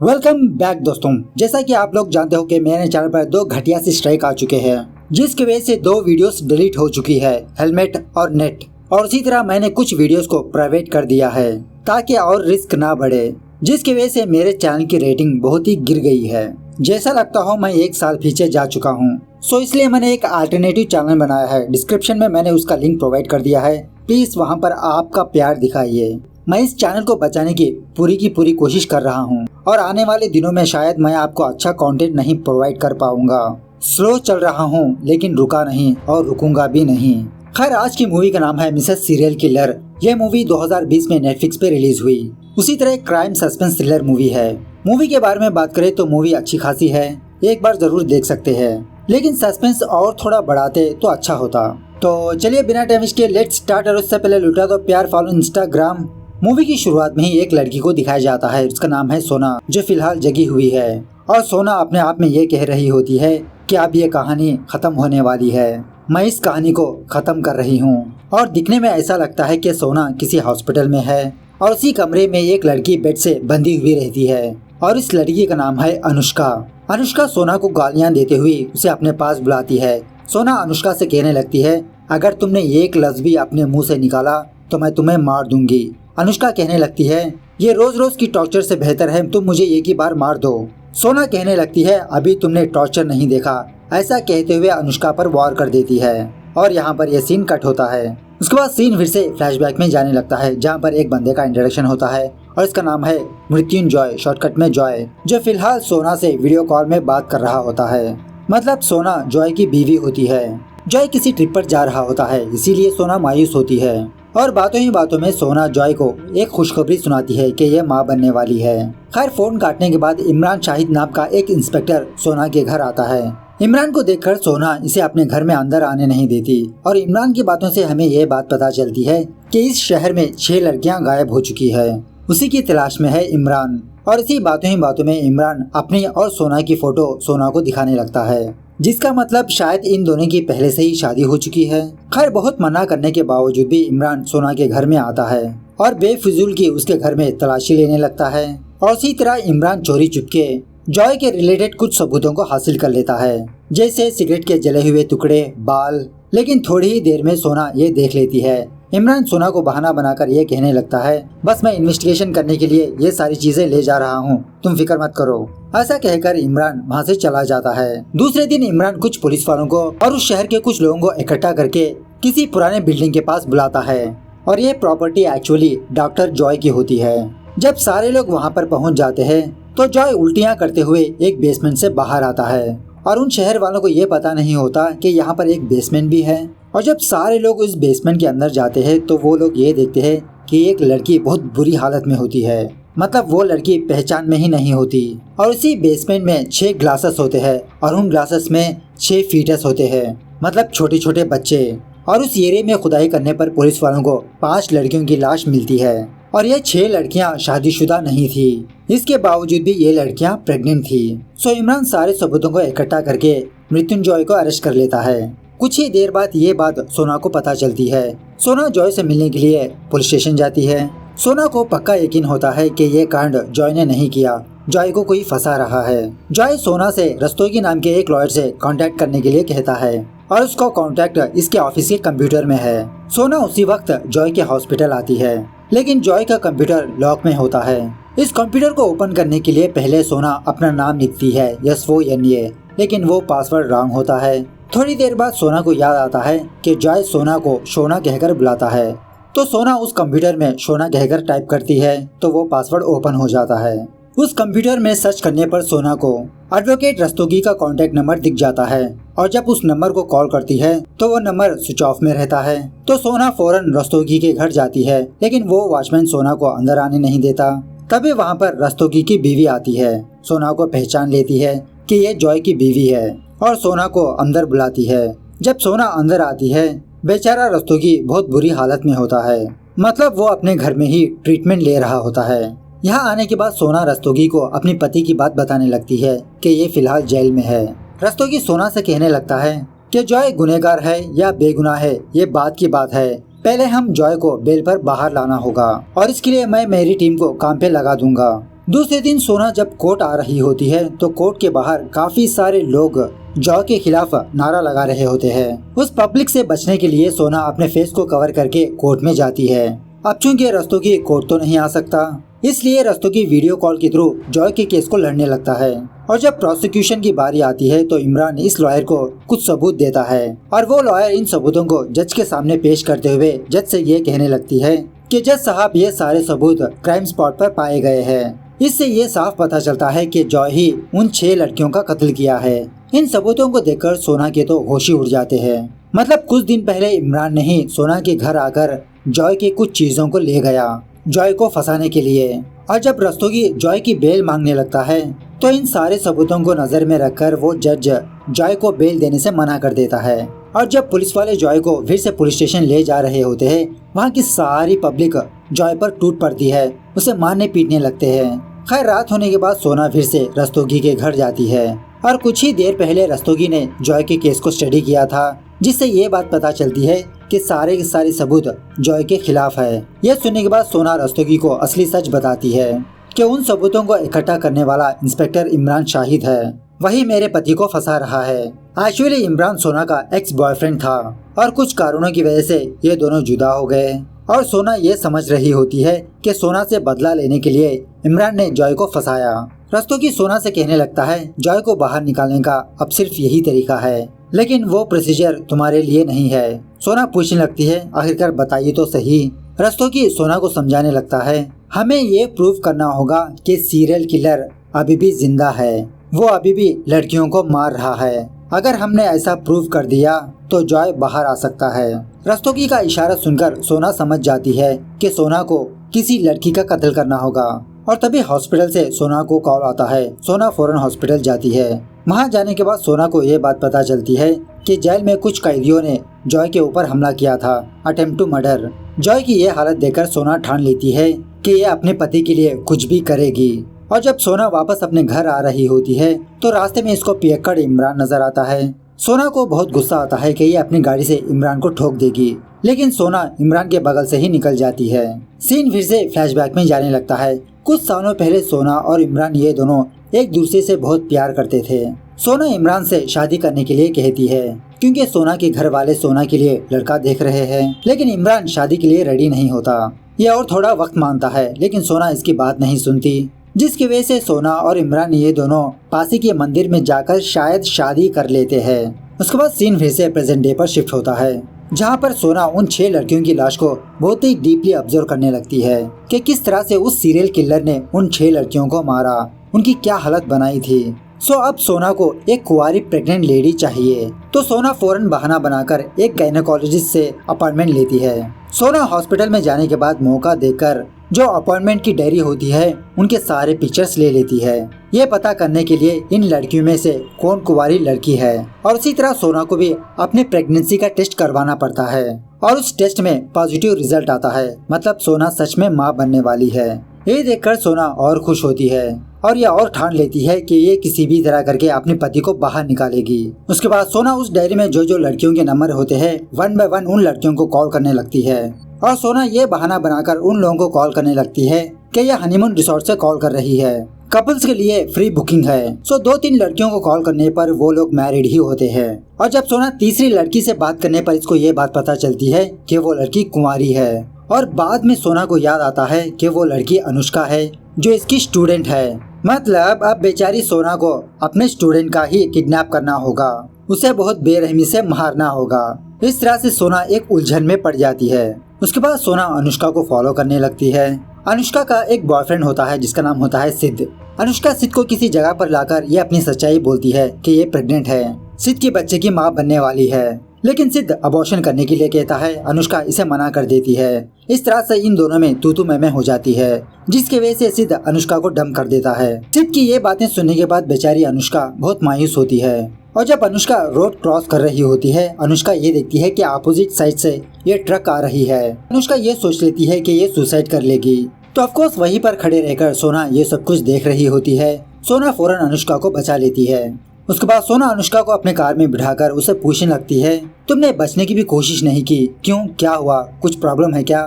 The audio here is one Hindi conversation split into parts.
वेलकम बैक दोस्तों। जैसा कि आप लोग जानते हो कि मेरे चैनल पर 2 घटिया से स्ट्राइक आ चुके हैं, जिसकी वजह से 2 वीडियोस डिलीट हो चुकी है, हेलमेट और नेट। और उसी तरह मैंने कुछ वीडियोस को प्राइवेट कर दिया है ताकि और रिस्क ना बढ़े, जिसकी वजह से मेरे चैनल की रेटिंग बहुत ही गिर गई है। जैसा लगता हो मैं 1 साल पीछे जा चुका हूँ। सो इसलिए मैंने एक अल्टरनेटिव चैनल बनाया है। डिस्क्रिप्शन में मैंने उसका लिंक प्रोवाइड कर दिया है। प्लीज वहाँ पर आपका प्यार दिखाइए। मैं इस चैनल को बचाने की पूरी कोशिश कर रहा हूँ और आने वाले दिनों में शायद मैं आपको अच्छा कंटेंट नहीं प्रोवाइड कर पाऊंगा। स्लो चल रहा हूँ लेकिन रुका नहीं और रुकूंगा भी नहीं। खैर, आज की मूवी का नाम है मिसेस सीरियल किलर। यह मूवी 2020 में नेटफ्लिक्स पे रिलीज हुई। उसी तरह क्राइम सस्पेंस थ्रिलर मूवी है। मूवी के बारे में बात करें तो मूवी अच्छी खासी है, एक बार जरूर देख सकते हैं, लेकिन सस्पेंस और थोड़ा बढ़ाते तो अच्छा होता। तो चलिए बिना टाइम वेस्ट के लेट्स स्टार्ट। और उससे पहले लुटा दो प्यार, फॉलो इंस्टाग्राम। मूवी की शुरुआत में ही एक लड़की को दिखाया जाता है, उसका नाम है सोना, जो फिलहाल जगी हुई है। और सोना अपने आप में ये कह रही होती है कि अब ये कहानी खत्म होने वाली है, मैं इस कहानी को खत्म कर रही हूँ। और दिखने में ऐसा लगता है कि सोना किसी हॉस्पिटल में है और उसी कमरे में एक लड़की बेड से बंधी हुई रहती है और इस लड़की का नाम है अनुष्का। अनुष्का सोना को गालियाँ देते हुए उसे अपने पास बुलाती है। सोना अनुष्का से कहने लगती है, अगर तुमने एक लफ्ज भी अपने मुँह से निकाला तो मैं तुम्हें मार दूंगी। अनुष्का कहने लगती है, ये रोज रोज की टॉर्चर से बेहतर है तुम मुझे एक ही बार मार दो। सोना कहने लगती है, अभी तुमने टॉर्चर नहीं देखा। ऐसा कहते हुए अनुष्का पर वार कर देती है और यहाँ पर यह सीन कट होता है। उसके बाद सीन फिर से फ्लैशबैक में जाने लगता है, जहाँ पर एक बंदे का इंट्रोडक्शन होता है और इसका नाम है मृत्युंजय, शॉर्टकट में जॉय, जो फिलहाल सोना से वीडियो कॉल में बात कर रहा होता है। मतलब सोना जॉय की बीवी होती है। जॉय किसी ट्रिप पर जा रहा होता है, इसीलिए सोना मायूस होती है और बातों ही बातों में सोना जॉय को एक खुशखबरी सुनाती है कि यह मां बनने वाली है। खैर, फोन काटने के बाद इमरान शाहिद नाम का एक इंस्पेक्टर सोना के घर आता है। इमरान को देखकर सोना इसे अपने घर में अंदर आने नहीं देती और इमरान की बातों से हमें यह बात पता चलती है कि इस शहर में 6 लड़कियां गायब हो चुकी है। उसी की तलाश में है इमरान। और इसी बातों ही बातों में इमरान अपनी और सोना की फोटो सोना को दिखाने लगता है, जिसका मतलब शायद इन दोनों की पहले से ही शादी हो चुकी है। खैर, बहुत मना करने के बावजूद भी इमरान सोना के घर में आता है और बेफिजूल की उसके घर में तलाशी लेने लगता है। और इसी तरह इमरान चोरी चुपके जॉय के रिलेटेड कुछ सबूतों को हासिल कर लेता है, जैसे सिगरेट के जले हुए टुकड़े, बाल। लेकिन थोड़ी ही देर में सोना ये देख लेती है। इमरान सोना को बहाना बनाकर ये कहने लगता है, बस मैं इन्वेस्टिगेशन करने के लिए ये सारी चीजें ले जा रहा हूँ, तुम फिक्र मत करो। ऐसा कहकर इमरान वहाँ से चला जाता है। दूसरे दिन इमरान कुछ पुलिस वालों को और उस शहर के कुछ लोगों को इकट्ठा करके किसी पुराने बिल्डिंग के पास बुलाता है और ये प्रॉपर्टी एक्चुअली डॉक्टर जॉय की होती है। जब सारे लोग वहाँ पर पहुँच जाते हैं तो जॉय उल्टियाँ करते हुए एक बेसमेंट से बाहर आता है और उन शहर वालों को ये पता नहीं होता कि यहाँ पर एक बेसमेंट भी है। और जब सारे लोग उस बेसमेंट के अंदर जाते हैं तो वो लोग ये देखते हैं कि एक लड़की बहुत बुरी हालत में होती है। मतलब वो लड़की पहचान में ही नहीं होती। और उसी बेसमेंट में 6 ग्लासेस होते हैं और उन ग्लासेस में 6 फीटस होते हैं, मतलब छोटे छोटे बच्चे। और उस एरिया में खुदाई करने पर पुलिस वालों को 5 लड़कियों की लाश मिलती है और ये 6 लड़कियां शादीशुदा नहीं थी। इसके बावजूद भी ये लड़कियां प्रेग्नेंट थी। सो इमरान सारे सबूतों को इकट्ठा करके मृत्युंजय को अरेस्ट कर लेता है। कुछ ही देर बाद ये बात सोना को पता चलती है। सोना जॉय से मिलने के लिए पुलिस स्टेशन जाती है। सोना को पक्का यकीन होता है कि ये कांड जॉय ने नहीं किया, जॉय को कोई फंसा रहा है। जॉय सोना से रस्तोगी नाम के एक लॉयर से कांटेक्ट करने के लिए कहता है और उसका कांटेक्ट इसके ऑफिस के कंप्यूटर में है। सोना उसी वक्त जॉय के हॉस्पिटल आती है, लेकिन जॉय का कंप्यूटर लॉक में होता है। इस कंप्यूटर को ओपन करने के लिए पहले सोना अपना नाम लिखती है SONA, लेकिन वो पासवर्ड रॉन्ग होता है। थोड़ी देर बाद सोना को याद आता है कि जॉय सोना को शोना कहकर बुलाता है, तो सोना उस कंप्यूटर में शोना कहकर टाइप करती है तो वो पासवर्ड ओपन हो जाता है। उस कंप्यूटर में सर्च करने पर सोना को एडवोकेट रस्तोगी का कॉन्टेक्ट नंबर दिख जाता है और जब उस नंबर को कॉल करती है तो वो नंबर स्विच ऑफ में रहता है। तो सोना फौरन रस्तोगी के घर जाती है, लेकिन वो वॉचमैन सोना को अंदर आने नहीं देता। तभी वहाँ पर रस्तोगी की बीवी आती है, सोना को पहचान लेती है कि ये जॉय की बीवी है और सोना को अंदर बुलाती है। जब सोना अंदर आती है, बेचारा रस्तोगी बहुत बुरी हालत में होता है, मतलब वो अपने घर में ही ट्रीटमेंट ले रहा होता है। यहाँ आने के बाद सोना रस्तोगी को अपने पति की बात बताने लगती है कि ये फिलहाल जेल में है। रस्तोगी सोना से कहने लगता है कि जॉय गुनहगार है या बेगुनाह है ये बात की बात है, पहले हम जॉय को बेल पर बाहर लाना होगा और इसके लिए मैं मेरी टीम को काम पे लगा दूंगा। दूसरे दिन सोना जब कोर्ट आ रही होती है तो कोर्ट के बाहर काफी सारे लोग जॉय के खिलाफ नारा लगा रहे होते हैं। उस पब्लिक से बचने के लिए सोना अपने फेस को कवर करके कोर्ट में जाती है। अब चूंकि रस्तोगी कोर्ट तो नहीं आ सकता, इसलिए रस्तोगी वीडियो कॉल के थ्रू जॉय के केस को लड़ने लगता है। और जब प्रोसिक्यूशन की बारी आती है तो इमरान इस लॉयर को कुछ सबूत देता है और वो लॉयर इन सबूतों को जज के सामने पेश करते हुए जज से ये कहने लगती है कि जज साहब, ये सारे सबूत क्राइम स्पॉट पर पाए गए हैं। इससे ये साफ पता चलता है कि जॉय ही उन 6 लड़कियों का कत्ल किया है। इन सबूतों को देखकर सोना के तो होश ही उड़ जाते हैं। मतलब कुछ दिन पहले इमरान ने ही सोना के घर आकर जॉय के कुछ चीजों को ले गया, जॉय को फंसाने के लिए। और जब रस्तोगी जॉय की बेल मांगने लगता है तो इन सारे सबूतों को नजर में रखकर वो जज जॉय को बेल देने से मना कर देता है। और जब पुलिस वाले जॉय को फिर से पुलिस स्टेशन ले जा रहे होते हैं, वहाँ की सारी पब्लिक जॉय पर टूट पड़ती है, उसे मारने पीटने लगते हैं। खैर, रात होने के बाद सोना फिर से रस्तोगी के घर जाती है और कुछ ही देर पहले रस्तोगी ने जॉय के केस को स्टडी किया था, जिससे ये बात पता चलती है कि सारे के सारे सबूत जॉय के खिलाफ है। यह सुनने के बाद सोना रस्तोगी को असली सच बताती है कि उन सबूतों को इकट्ठा करने वाला इंस्पेक्टर इमरान शाहिद है, वही मेरे पति को फंसा रहा है। एक्चुअली इमरान सोना का एक्स बॉयफ्रेंड था और कुछ कारणों की वजह से ये दोनों जुदा हो गए और सोना ये समझ रही होती है कि सोना से बदला लेने के लिए इमरान ने जॉय को फंसाया। रस्तोगी सोना से कहने लगता है जॉय को बाहर निकालने का अब सिर्फ यही तरीका है, लेकिन वो प्रोसीजर तुम्हारे लिए नहीं है। सोना पूछने लगती है आखिरकार बताइए तो सही। रस्तोगी सोना को समझाने लगता है हमें ये प्रूव करना होगा कि सीरियल किलर अभी भी जिंदा है, वो अभी भी लड़कियों को मार रहा है। अगर हमने ऐसा प्रूव कर दिया तो जॉय बाहर आ सकता है। रस्तोगी का इशारा सुनकर सोना समझ जाती है कि सोना को किसी लड़की का कत्ल करना होगा और तभी हॉस्पिटल से सोना को कॉल आता है। सोना फौरन हॉस्पिटल जाती है। वहां जाने के बाद सोना को ये बात पता चलती है कि जेल में कुछ कैदियों ने जॉय के ऊपर हमला किया था, अटेम्प्ट टू मर्डर। जॉय की ये हालत देखकर सोना ठान लेती है कि ये अपने पति के लिए कुछ भी करेगी। और जब सोना वापस अपने घर आ रही होती है तो रास्ते में इसको पियक्कड़ इमरान नजर आता है। सोना को बहुत गुस्सा आता है कि ये अपनी गाड़ी से इमरान को ठोक देगी, लेकिन सोना इमरान के बगल से ही निकल जाती है। सीन फिर से फ्लैशबैक में जाने लगता है। कुछ सालों पहले सोना और इमरान ये दोनों एक दूसरे से बहुत प्यार करते थे। सोना इमरान से शादी करने के लिए कहती है क्योंकि सोना के घर वाले सोना के लिए लड़का देख रहे हैं, लेकिन इमरान शादी के लिए रेडी नहीं होता। ये और थोड़ा वक्त मांगता है, लेकिन सोना इसकी बात नहीं सुनती, जिसकी वजह से सोना और इमरान ये दोनों पासी के मंदिर में जाकर शायद शादी कर लेते हैं। उसके बाद सीन फिर से प्रेजेंट डे पर शिफ्ट होता है, जहाँ पर सोना उन 6 लड़कियों की लाश को बहुत ही डीपली ऑब्जर्व करने लगती है कि किस तरह से उस सीरियल किलर ने उन 6 लड़कियों को मारा, उनकी क्या हालत बनाई थी। अब सोना को एक कुंवारी प्रेग्नेंट लेडी चाहिए, तो सोना फौरन बहाना बनाकर एक गायनेकोलॉजिस्ट से अपॉइंटमेंट लेती है। सोना हॉस्पिटल में जाने के बाद मौका देखकर जो अपॉइंटमेंट की डायरी होती है उनके सारे पिक्चर्स ले लेती है, ये पता करने के लिए इन लड़कियों में से कौन कुंवारी लड़की है। और इसी तरह सोना को भी अपने प्रेगनेंसी का टेस्ट करवाना पड़ता है और उस टेस्ट में पॉजिटिव रिजल्ट आता है, मतलब सोना सच में माँ बनने वाली है। ये देखकर सोना और खुश होती है और ये और ठान लेती है कि ये किसी भी तरह करके अपने पति को बाहर निकालेगी। उसके बाद सोना उस डायरी में जो जो लड़कियों के नंबर होते हैं 1 बाय 1 उन लड़कियों को कॉल करने लगती है और सोना ये बहाना बनाकर उन लोगों को कॉल करने लगती है कि ये हनीमून रिसोर्ट से कॉल कर रही है, कपल्स के लिए फ्री बुकिंग है। 2-3 लड़कियों को कॉल करने पर वो लोग मैरिड ही होते हैं। और जब सोना तीसरी लड़की से बात करने पर इसको ये बात पता चलती है कि वो लड़की कुंवारी है। और बाद में सोना को याद आता है कि वो लड़की अनुष्का है जो इसकी स्टूडेंट है। मतलब अब बेचारी सोना को अपने स्टूडेंट का ही किडनैप करना होगा, उसे बहुत बेरहमी से मारना होगा। इस तरह से सोना एक उलझन में पड़ जाती है। उसके बाद सोना अनुष्का को फॉलो करने लगती है। अनुष्का का एक बॉयफ्रेंड होता है जिसका नाम होता है सिद्ध। अनुष्का सिद्ध को किसी जगह पर लाकर ये अपनी सच्चाई बोलती है कि ये प्रेग्नेंट है, सिद्ध के बच्चे की माँ बनने वाली है, लेकिन सिद्ध अबॉर्शन करने के लिए कहता है। अनुष्का इसे मना कर देती है। इस तरह से इन दोनों में तू मैं हो जाती है, जिसकी वजह से सिद्ध अनुष्का को डंप कर देता है। सिद्ध की ये बातें सुनने के बाद बेचारी अनुष्का बहुत मायूस होती है। और जब अनुष्का रोड क्रॉस कर रही होती है, अनुष्का ये देखती है कि अपोजिट साइड से ये ट्रक आ रही है। अनुष्का ये सोच लेती है कि ये सुसाइड कर लेगी, तो ऑफकोर्स वहीं पर खड़े रहकर सोना ये सब कुछ देख रही होती है। सोना फौरन अनुष्का को बचा लेती है। उसके बाद सोना अनुष्का को अपने कार में बिठाकर उसे पूछने लगती है तुमने बचने की भी कोशिश नहीं की, क्यों, क्या हुआ, कुछ प्रॉब्लम है क्या?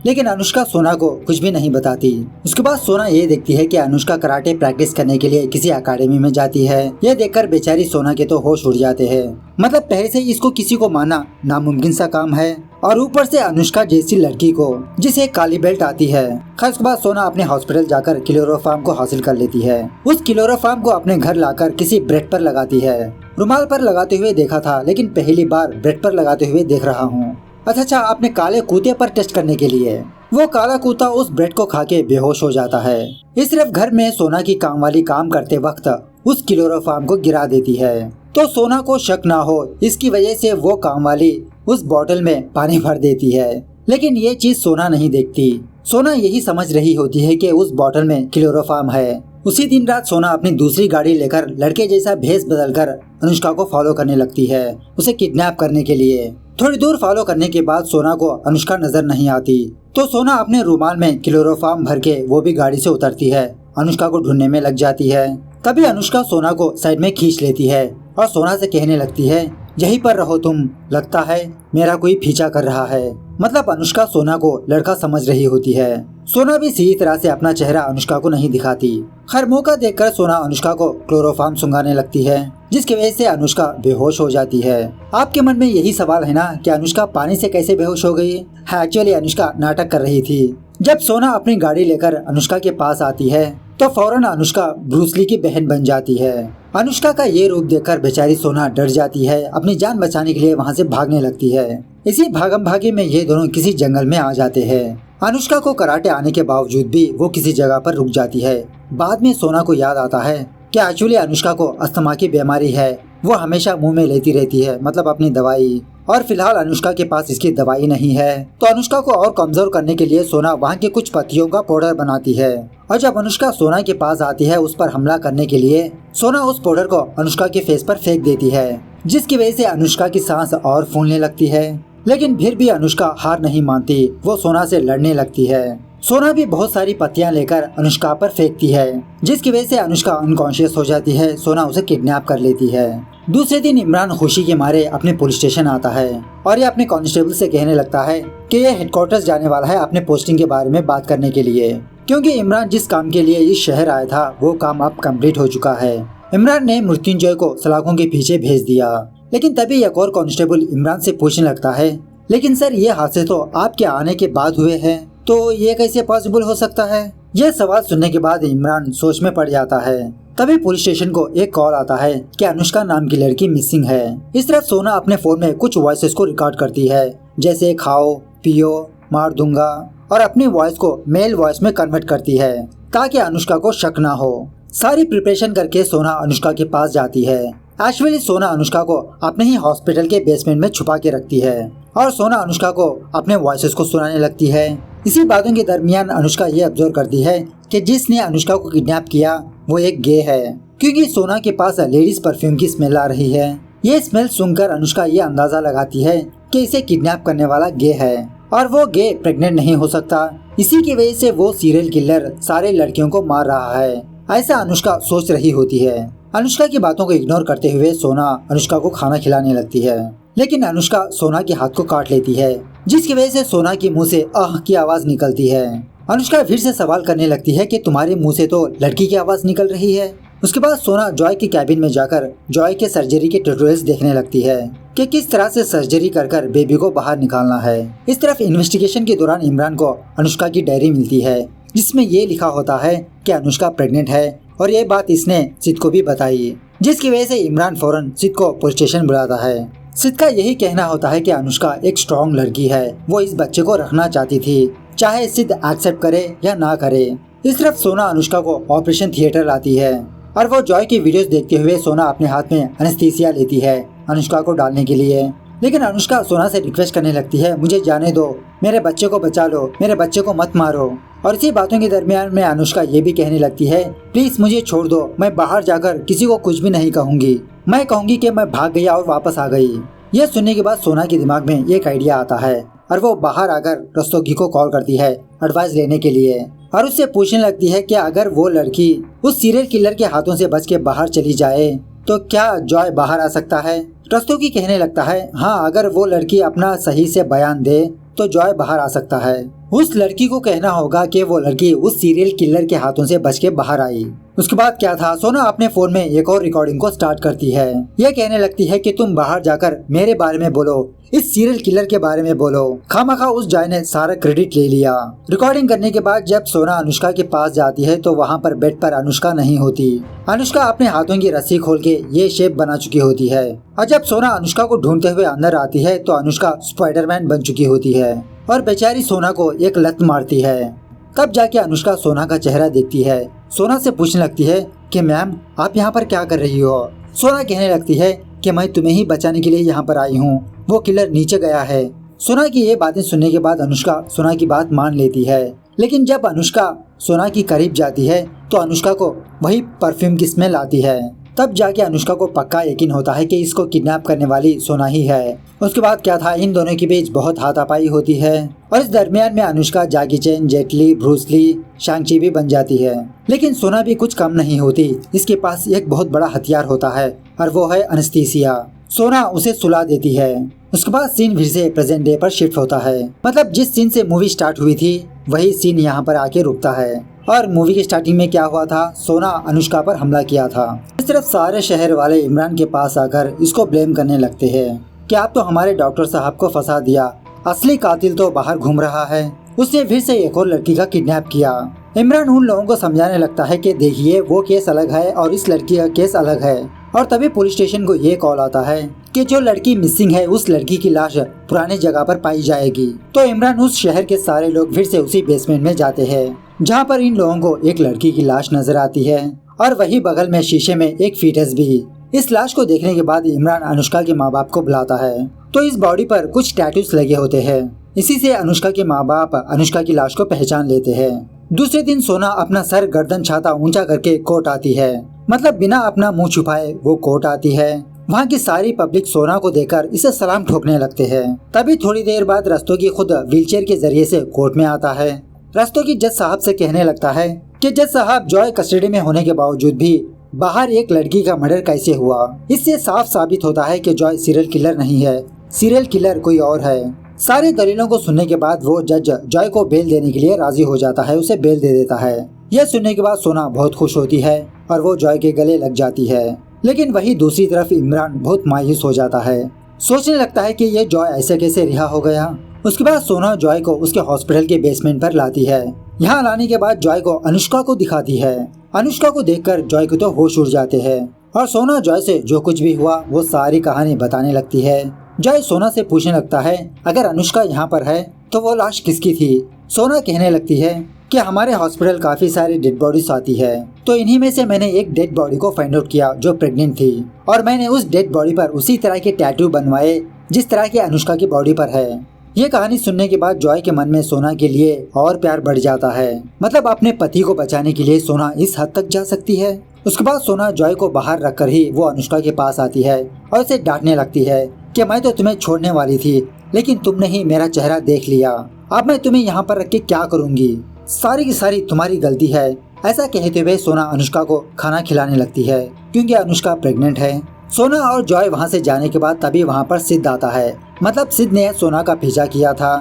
लेकिन अनुष्का सोना को कुछ भी नहीं बताती। उसके बाद सोना ये देखती है कि अनुष्का कराटे प्रैक्टिस करने के लिए किसी अकाडमी में जाती है। यह देखकर बेचारी सोना के तो होश उड़ जाते हैं। मतलब पहले से इसको किसी को मानना नामुमकिन सा काम है, और ऊपर से अनुष्का जैसी लड़की को जिसे काली बेल्ट आती है। खैर उसके बाद सोना अपने हॉस्पिटल जाकर क्लोरोफॉर्म को हासिल कर लेती है। उस क्लोरोफॉर्म को अपने घर लाकर किसी ब्रेड पर लगाती है। रुमाल पर लगाते हुए देखा था, लेकिन पहली बार ब्रेड पर लगाते हुए देख रहा हूँ। अच्छा, आपने काले कुत्ते पर टेस्ट करने के लिए। वो काला कुत्ता उस ब्रेड को खा के बेहोश हो जाता है। इस सिर्फ घर में सोना की काम वाली काम करते वक्त उस क्लोरोफॉर्म को गिरा देती है, तो सोना को शक ना हो इसकी वजह से वो काम वाली उस बोतल में पानी भर देती है। लेकिन ये चीज सोना नहीं देखती। सोना यही समझ रही होती है कि उस बोतल में क्लोरोफॉर्म है। उसी दिन रात सोना अपनी दूसरी गाड़ी लेकर लड़के जैसा भेष बदलकर अनुष्का को फॉलो करने लगती है, उसे किडनैप करने के लिए। थोड़ी दूर फॉलो करने के बाद सोना को अनुष्का नजर नहीं आती, तो सोना अपने रुमाल में क्लोरोफॉर्म भर के वो भी गाड़ी से उतरती है, अनुष्का को ढूंढने में लग जाती है। तभी अनुष्का सोना को साइड में खींच लेती है और सोना से कहने लगती है, यहीं पर रहो तुम, लगता है मेरा कोई पीछा कर रहा है। मतलब अनुष्का सोना को लड़का समझ रही होती है। सोना भी सही तरह से अपना चेहरा अनुष्का को नहीं दिखाती। खैर मौका देखकर सोना अनुष्का को क्लोरोफॉर्म सुंघाने लगती है, जिसकी वजह से अनुष्का बेहोश हो जाती है। आपके मन में यही सवाल है ना कि अनुष्का पानी से कैसे बेहोश हो गई? एक्चुअली अनुष्का नाटक कर रही थी। जब सोना अपनी गाड़ी लेकर अनुष्का के पास आती है तो फौरन अनुष्का ब्रूस ली की बहन बन जाती है। अनुष्का का ये रूप देखकर बेचारी सोना डर जाती है, अपनी जान बचाने के लिए वहाँ से भागने लगती है। इसी भागम भागी में ये दोनों किसी जंगल में आ जाते हैं। अनुष्का को कराटे आने के बावजूद भी वो किसी जगह पर रुक जाती है। बाद में सोना को याद आता है कि एक्चुअली अनुष्का को अस्थमा की बीमारी है, वो हमेशा मुंह में लेती रहती है, मतलब अपनी दवाई। और फिलहाल अनुष्का के पास इसकी दवाई नहीं है, तो अनुष्का को और कमजोर करने के लिए सोना वहाँ के कुछ पत्तियों का पाउडर बनाती है। और जब अनुष्का सोना के पास आती है उस पर हमला करने के लिए, सोना उस पाउडर को अनुष्का के फेस पर फेंक देती है, जिसकी वजह से अनुष्का की सांस और फूलने लगती है। लेकिन फिर भी अनुष्का हार नहीं मानती, वो सोना से लड़ने लगती है। सोना भी बहुत सारी पत्तियां लेकर अनुष्का पर फेंकती है, जिसकी वजह से अनुष्का अनकॉन्शियस हो जाती है। सोना उसे किडनैप कर लेती है। दूसरे दिन इमरान खुशी के मारे अपने पुलिस स्टेशन आता है और ये अपने कांस्टेबल से कहने लगता है कि ये हेडक्वार्टर्स जाने वाला है अपने पोस्टिंग के बारे में बात करने के लिए, क्योंकि इमरान जिस काम के लिए इस शहर आया था वो काम अब कंप्लीट हो चुका है। इमरान ने मृत्युंजय को सलाखों के पीछे भेज दिया। लेकिन तभी एक और कांस्टेबल इमरान से पूछने लगता है, लेकिन सर ये हादसे तो आपके आने के बाद हुए हैं, तो ये कैसे पॉसिबल हो सकता है? यह सवाल सुनने के बाद इमरान सोच में पड़ जाता है। तभी पुलिस स्टेशन को एक कॉल आता है कि अनुष्का नाम की लड़की मिसिंग है। इस तरफ सोना अपने फोन में कुछ वॉइसेस को रिकॉर्ड करती है, जैसे खाओ, पियो, मार दूंगा, और अपनी वॉइस को मेल वॉइस में कन्वर्ट करती है ताकि अनुष्का को शक ना हो। सारी प्रिपरेशन करके सोना अनुष्का के पास जाती है। एक्चुअली सोना अनुष्का को अपने ही हॉस्पिटल के बेसमेंट में छुपा के रखती है और सोना अनुष्का को अपने वॉइसेस को सुनाने लगती है। इसी बातों के दरमियान अनुष्का ये ऑब्जर्व करती है कि जिसने अनुष्का को किडनैप किया वो एक गे है, क्योंकि सोना के पास लेडीज परफ्यूम की स्मेल आ रही है। ये स्मेल सुनकर अनुष्का ये अंदाजा लगाती है कि इसे किडनैप करने वाला गे है और वो गे प्रेग्नेंट नहीं हो सकता। इसी की वजह से वो सीरियल किलर सारे लड़कियों को मार रहा है, ऐसा अनुष्का सोच रही होती है। अनुष्का की बातों को इग्नोर करते हुए सोना अनुष्का को खाना खिलाने लगती है, लेकिन अनुष्का सोना के हाथ को काट लेती है, जिसकी वजह से सोना के मुंह से आह की आवाज निकलती है। अनुष्का फिर से सवाल करने लगती है कि तुम्हारे मुंह से तो लड़की की आवाज निकल रही है। उसके बाद सोना जॉय के कैबिन में जाकर जॉय के सर्जरी के ट्यूटोरियल्स देखने लगती है कि किस तरह से सर्जरी कर बेबी को बाहर निकालना है। इस तरफ इन्वेस्टिगेशन के दौरान इमरान को अनुष्का की डायरी मिलती है, जिसमें ये लिखा होता है कि अनुष्का प्रेग्नेंट है और ये बात इसने सिद्ध को भी बताई, जिसकी वजह से इमरान फौरन सिद्ध को पुलिस स्टेशन बुलाता है। सिद्ध का यही कहना होता है कि अनुष्का एक स्ट्रॉन्ग लड़की है, वो इस बच्चे को रखना चाहती थी, चाहे सिद्ध एक्सेप्ट करे या ना करे। इस तरफ सोना अनुष्का को ऑपरेशन थिएटर लाती है और वो जॉय की वीडियोस देखते हुए सोना अपने हाथ में एनेस्थीसिया लेती है अनुष्का को डालने के लिए। लेकिन अनुष्का सोना से रिक्वेस्ट करने लगती है, मुझे जाने दो, मेरे बच्चे को बचा लो, मेरे बच्चे को मत मारो। और इसी बातों के दरमियान में अनुष्का ये भी कहने लगती है, प्लीज मुझे छोड़ दो, मैं बाहर जाकर किसी को कुछ भी नहीं कहूँगी, मैं कहूँगी कि मैं भाग गया और वापस आ गई। यह सुनने के बाद सोना के दिमाग में एक आइडिया आता है और वो बाहर आकर रस्तोगी को कॉल करती है एडवाइस लेने के लिए और उससे पूछने लगती है कि अगर वो लड़की उस सीरियल किलर के हाथों से बच के बाहर चली जाए तो क्या जॉय बाहर आ सकता है। रस्तोगी कहने लगता है, हाँ, अगर वो लड़की अपना सही से बयान दे तो जॉय बाहर आ सकता है। उस लड़की को कहना होगा कि वो लड़की उस सीरियल किलर के हाथों से बच के बाहर आई। उसके बाद क्या था, सोना अपने फोन में एक और रिकॉर्डिंग को स्टार्ट करती है। यह कहने लगती है कि तुम बाहर जाकर मेरे बारे में बोलो, इस सीरियल किलर के बारे में बोलो। खामखा उस जॉय ने सारा क्रेडिट ले लिया। रिकॉर्डिंग करने के बाद जब सोना अनुष्का के पास जाती है तो वहाँ पर बेड पर अनुष्का नहीं होती। अनुष्का अपने हाथों की रस्सी खोल के ये शेप बना चुकी होती है और जब सोना अनुष्का को ढूंढते हुए अंदर आती है तो अनुष्का स्पाइडरमैन बन चुकी होती है और बेचारी सोना को एक लत मारती है। तब जाके अनुष्का सोना का चेहरा देखती है। सोना से पूछने लगती है कि मैम आप यहाँ पर क्या कर रही हो। सोना कहने लगती है कि मैं तुम्हें ही बचाने के लिए यहाँ पर आई हूँ, वो किलर नीचे गया है। सोना की ये बातें सुनने के बाद अनुष्का सोना की बात मान लेती है, लेकिन जब अनुष्का सोना की करीब जाती है तो अनुष्का को वही परफ्यूम की स्मेल आती है। तब जाके अनुष्का को पक्का यकीन होता है कि इसको किडनैप करने वाली सोना ही है। उसके बाद क्या था, इन दोनों के बीच बहुत हाथापाई होती है और इस दरमियान में अनुष्का जैकी चैन, जेट ली, ब्रूस ली, शांग-ची भी बन जाती है। लेकिन सोना भी कुछ कम नहीं होती, इसके पास एक बहुत बड़ा हथियार होता है और वो है एनेस्थीसिया। सोना उसे सुला देती है। उसके बाद सीन फिर से प्रेजेंट डे पर शिफ्ट होता है। मतलब जिस सीन से मूवी स्टार्ट हुई थी वही सीन यहाँ पर आके रुकता है। और मूवी की स्टार्टिंग में क्या हुआ था, सोना अनुष्का पर हमला किया था। इस तरफ सारे शहर वाले इमरान के पास आकर इसको ब्लेम करने लगते हैं कि आप तो हमारे डॉक्टर साहब को फंसा दिया, असली कातिल तो बाहर घूम रहा है, उसने फिर से एक और लड़की का किडनैप किया। इमरान उन लोगों को समझाने लगता है कि देखिए वो केस अलग है और इस लड़की का केस अलग है। और तभी पुलिस स्टेशन को ये कॉल आता है कि जो लड़की मिसिंग है उस लड़की की लाश पुरानी जगह पर पाई जाएगी। तो इमरान उस शहर के सारे लोग फिर से उसी बेसमेंट में जाते हैं जहाँ पर इन लोगों को एक लड़की की लाश नजर आती है और वही बगल में शीशे में एक फीटस भी। इस लाश को देखने के बाद इमरान अनुष्का के माँ बाप को बुलाता है तो इस बॉडी पर कुछ टैटूज लगे होते हैं। इसी से अनुष्का के माँ बाप अनुष्का की लाश को पहचान लेते हैं। दूसरे दिन सोना अपना सर गर्दन छाता ऊंचा करके कोर्ट आती है, मतलब बिना अपना मुंह छुपाए वो कोर्ट आती है। वहाँ की सारी पब्लिक सोना को देखकर इसे सलाम ठोकने लगते हैं। तभी थोड़ी देर बाद रस्तोगी खुद व्हीलचेयर के जरिए से कोर्ट में आता है। रस्तोगी जज साहब से कहने लगता है कि जज साहब, जॉय कस्टडी में होने के बावजूद भी बाहर एक लड़की का मर्डर कैसे हुआ। इससे साफ साबित होता है कि जॉय सीरियल किलर नहीं है, सीरियल किलर कोई और है। सारी दलीलों को सुनने के बाद वो जज जॉय को बेल देने के लिए राजी हो जाता है, उसे बेल दे देता है। यह सुनने के बाद सोना बहुत खुश होती है और वो जॉय के गले लग जाती है। लेकिन वही दूसरी तरफ इमरान बहुत मायूस हो जाता है, सोचने लगता है कि ये जॉय ऐसे कैसे रिहा हो गया। उसके बाद सोना जॉय को उसके हॉस्पिटल के बेसमेंट पर लाती है। यहाँ लाने के बाद जॉय को अनुष्का को दिखाती है। अनुष्का को देखकर जॉय को तो होश उड़ जाते हैं और सोना जॉय से जो कुछ भी हुआ वो सारी कहानी बताने लगती है। जॉय सोना से पूछने लगता है अगर अनुष्का यहाँ पर है तो वो लाश किसकी थी। सोना कहने लगती है कि हमारे हॉस्पिटल काफी सारी डेड बॉडीज आती है, तो इन्हीं में से मैंने एक डेड बॉडी को फाइंड आउट किया जो प्रेग्नेंट थी और मैंने उस डेड बॉडी पर उसी तरह के टैटू बनवाए जिस तरह के अनुष्का की बॉडी पर है। ये कहानी सुनने के बाद जॉय के मन में सोना के लिए और प्यार बढ़ जाता है। मतलब अपने पति को बचाने के लिए सोना इस हद तक जा सकती है। उसके बाद सोना जॉय को बाहर रखकर ही वो अनुष्का के पास आती है और उसे डांटने लगती है कि मैं तो तुम्हें छोड़ने वाली थी, लेकिन तुमने ही मेरा चेहरा देख लिया। अब मैं तुम्हें यहाँ पर रख के क्या करूँगी, सारी की सारी तुम्हारी गलती है। ऐसा कहते हुए सोना अनुष्का को खाना खिलाने लगती है क्योंकि अनुष्का प्रेग्नेंट है। सोना और जॉय वहाँ से जाने के बाद तभी वहाँ पर सिद्ध आता है। मतलब सिद्ध ने सोना का पीछा किया था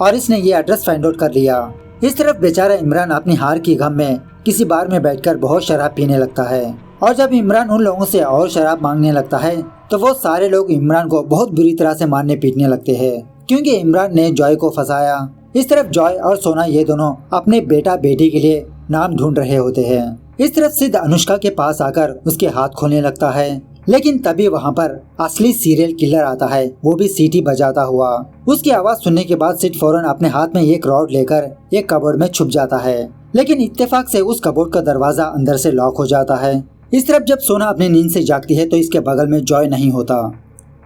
और इसने ये एड्रेस फाइंड आउट कर लिया। इस तरफ बेचारा इमरान अपनी हार की गम में किसी बार में बैठकर बहुत शराब पीने लगता है और जब इमरान उन लोगों से और शराब मांगने लगता है तो वो सारे लोग इमरान को बहुत बुरी तरह से मारने पीटने लगते हैं क्योंकि इमरान ने जॉय को फंसाया। इस तरफ जॉय और सोना ये दोनों अपने बेटा बेटी के लिए नाम ढूंढ रहे होते हैं। इस तरफ सिद्ध अनुष्का के पास आकर उसके हाथ खोलने लगता है, लेकिन तभी वहाँ पर असली सीरियल किलर आता है, वो भी सीटी बजाता हुआ। उसकी आवाज सुनने के बाद सिड फौरन अपने हाथ में एक रॉड लेकर एक कबोर्ड में छुप जाता है, लेकिन इत्तेफाक से उस कबोर्ड का दरवाजा अंदर से लॉक हो जाता है। इस तरफ जब सोना अपनी नींद से जागती है तो इसके बगल में जॉय नहीं होता।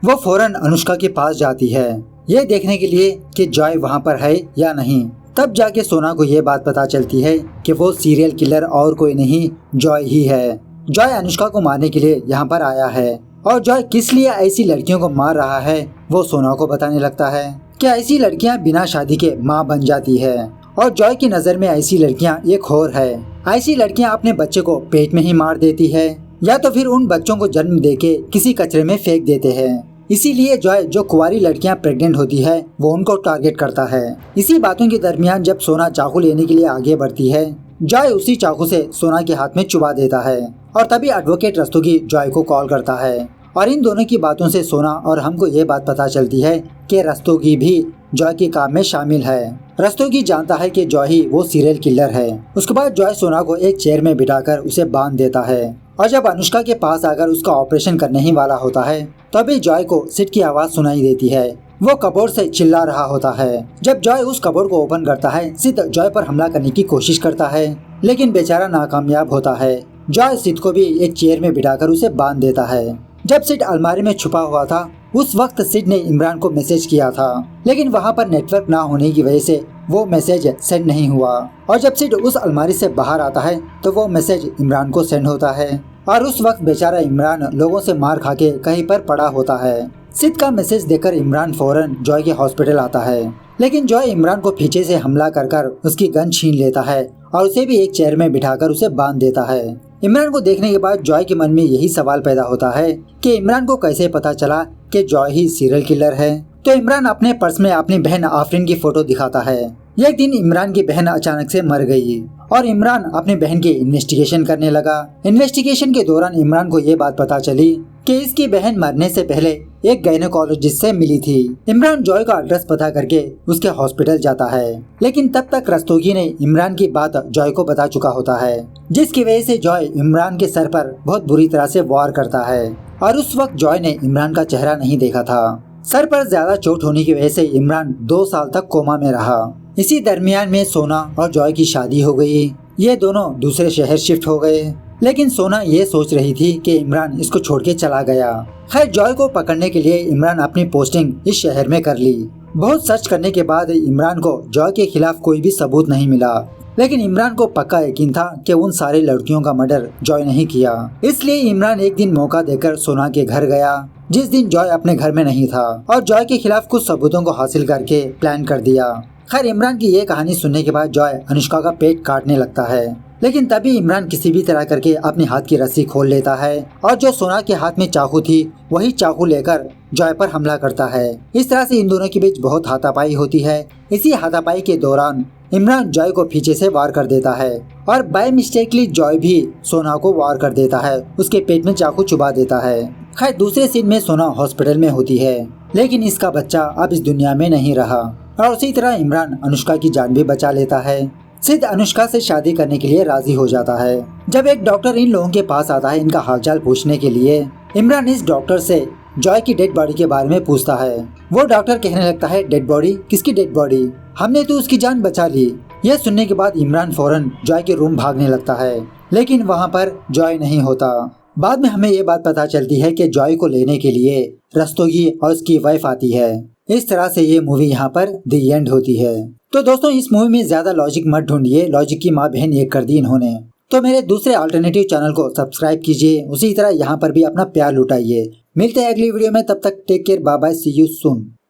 वो फौरन अनुष्का के पास जाती है ये देखने के लिए कि जॉय वहाँ पर है या नहीं। तब जाके सोना को ये बात पता चलती है कि वो सीरियल किलर और कोई नहीं जॉय ही है। जॉय अनुष्का को मारने के लिए यहाँ पर आया है और जॉय किस लिए ऐसी लड़कियों को मार रहा है वो सोना को बताने लगता है कि ऐसी लड़कियाँ बिना शादी के माँ बन जाती है और जॉय की नज़र में ऐसी लड़कियाँ एक होर है। ऐसी लड़कियाँ अपने बच्चे को पेट में ही मार देती है या तो फिर उन बच्चों को जन्म देके किसी कचरे में फेंक देते हैं। इसीलिए जॉय जो कुंवारी लड़कियां प्रेग्नेंट होती है वो उनको टारगेट करता है। इसी बातों के दरमियान जब सोना चाकू लेने के लिए आगे बढ़ती है, जॉय उसी चाकू से सोना के हाथ में चुबा देता है और तभी एडवोकेट रस्तोगी जॉय को कॉल करता है और इन दोनों की बातों से सोना और हमको ये बात पता चलती है कि रस्तोगी भी जॉय के काम में शामिल है। रस्तोगी जानता है कि जॉय ही वो सीरियल किलर है। उसके बाद जॉय सोना को एक चेयर में बिठाकर उसे बांध देता है और जब अनुष्का के पास आकर उसका ऑपरेशन करने ही वाला होता है तभी जॉय को सिड की आवाज सुनाई देती है। वो कबोर्ड से चिल्ला रहा होता है। जब जॉय उस कबोर्ड को ओपन करता है, सिड जॉय पर हमला करने की कोशिश करता है लेकिन बेचारा नाकामयाब होता है। जॉय सिड को भी एक चेयर में बिठाकर उसे बांध देता है। जब सिड अलमारी में छुपा हुआ था उस वक्त सिड ने इमरान को मैसेज किया था लेकिन वहाँ पर नेटवर्क ना होने की वजह से वो मैसेज सेंड नहीं हुआ और जब सिड उस अलमारी से बाहर आता है तो वो मैसेज इमरान को सेंड होता है और उस वक्त बेचारा इमरान लोगों से मार खा के कहीं पर पड़ा होता है। सिड का मैसेज देखकर इमरान फौरन जॉय के हॉस्पिटल आता है लेकिन जॉय इमरान को पीछे से हमला कर उसकी गन छीन लेता है और उसे भी एक चेयर में बिठाकर उसे बांध देता है। इमरान को देखने के बाद जॉय के मन में यही सवाल पैदा होता है कि इमरान को कैसे पता चला कि जॉय ही सीरियल किलर है। तो इमरान अपने पर्स में अपनी बहन आफरीन की फोटो दिखाता है। एक दिन इमरान की बहन अचानक से मर गई और इमरान अपनी बहन की इन्वेस्टिगेशन करने लगा। इन्वेस्टिगेशन के दौरान इमरान को ये बात पता चली कि इसकी बहन मरने से पहले एक गायनेकोलॉजिस्ट से मिली थी। इमरान जॉय का एड्रेस पता करके उसके हॉस्पिटल जाता है लेकिन तब तक रस्तोगी ने इमरान की बात जॉय को बता चुका होता है जिसकी वजह से जॉय इमरान के सर पर बहुत बुरी तरह से वार करता है और उस वक्त जॉय ने इमरान का चेहरा नहीं देखा था। सर पर ज्यादा चोट होने की वजह से इमरान 2 साल तक कोमा में रहा। इसी दरमियान में सोना और जॉय की शादी हो गई। ये दोनों दूसरे शहर शिफ्ट हो गए लेकिन सोना ये सोच रही थी कि इमरान इसको छोड़ के चला गया। खैर जॉय को पकड़ने के लिए इमरान अपनी पोस्टिंग इस शहर में कर ली। बहुत सर्च करने के बाद इमरान को जॉय के खिलाफ कोई भी सबूत नहीं मिला लेकिन इमरान को पक्का यकीन था कि उन सारी लड़कियों का मर्डर जॉय नहीं किया। इसलिए इमरान एक दिन मौका देकर सोना के घर गया जिस दिन जॉय अपने घर में नहीं था और जॉय के खिलाफ कुछ सबूतों को हासिल करके प्लान कर दिया। खैर इमरान की ये कहानी सुनने के बाद जॉय अनुष्का का पेट काटने लगता है लेकिन तभी इमरान किसी भी तरह करके अपने हाथ की रस्सी खोल लेता है और जो सोना के हाथ में चाकू थी वही चाकू लेकर जॉय पर हमला करता है। इस तरह से इन दोनों के बीच बहुत हाथापाई होती है। इसी हाथापाई के दौरान इमरान जॉय को पीछे से वार कर देता है और बाय मिस्टेकली जॉय भी सोना को वार कर देता है, उसके पेट में चाकू चुबा देता है। खैर दूसरे सीन में सोना हॉस्पिटल में होती है लेकिन इसका बच्चा अब इस दुनिया में नहीं रहा और उसी तरह इमरान अनुष्का की जान भी बचा लेता है। सिड अनुष्का से शादी करने के लिए राजी हो जाता है। जब एक डॉक्टर इन लोगों के पास आता है इनका हालचाल पूछने के लिए, इमरान इस डॉक्टर से जॉय की डेड बॉडी के बारे में पूछता है। वो डॉक्टर कहने लगता है डेड बॉडी? किसकी डेड बॉडी? हमने तो उसकी जान बचा ली। यह सुनने के बाद इमरान फौरन जॉय के रूम भागने लगता है लेकिन वहाँ पर जॉय नहीं होता। बाद में हमें ये बात पता चलती है कि जॉय को लेने के लिए रस्तोगी और उसकी वाइफ आती है। इस तरह से ये मूवी यहाँ पर द एंड होती है। तो दोस्तों इस मूवी में ज्यादा लॉजिक मत ढूंढिए, लॉजिक की माँ बहन एक कर दी इन्होंने। तो मेरे दूसरे अल्टरनेटिव चैनल को सब्सक्राइब कीजिए, उसी तरह यहाँ पर भी अपना प्यार लुटाइए। मिलते हैं अगली वीडियो में, तब तक take care, bye bye, see you soon.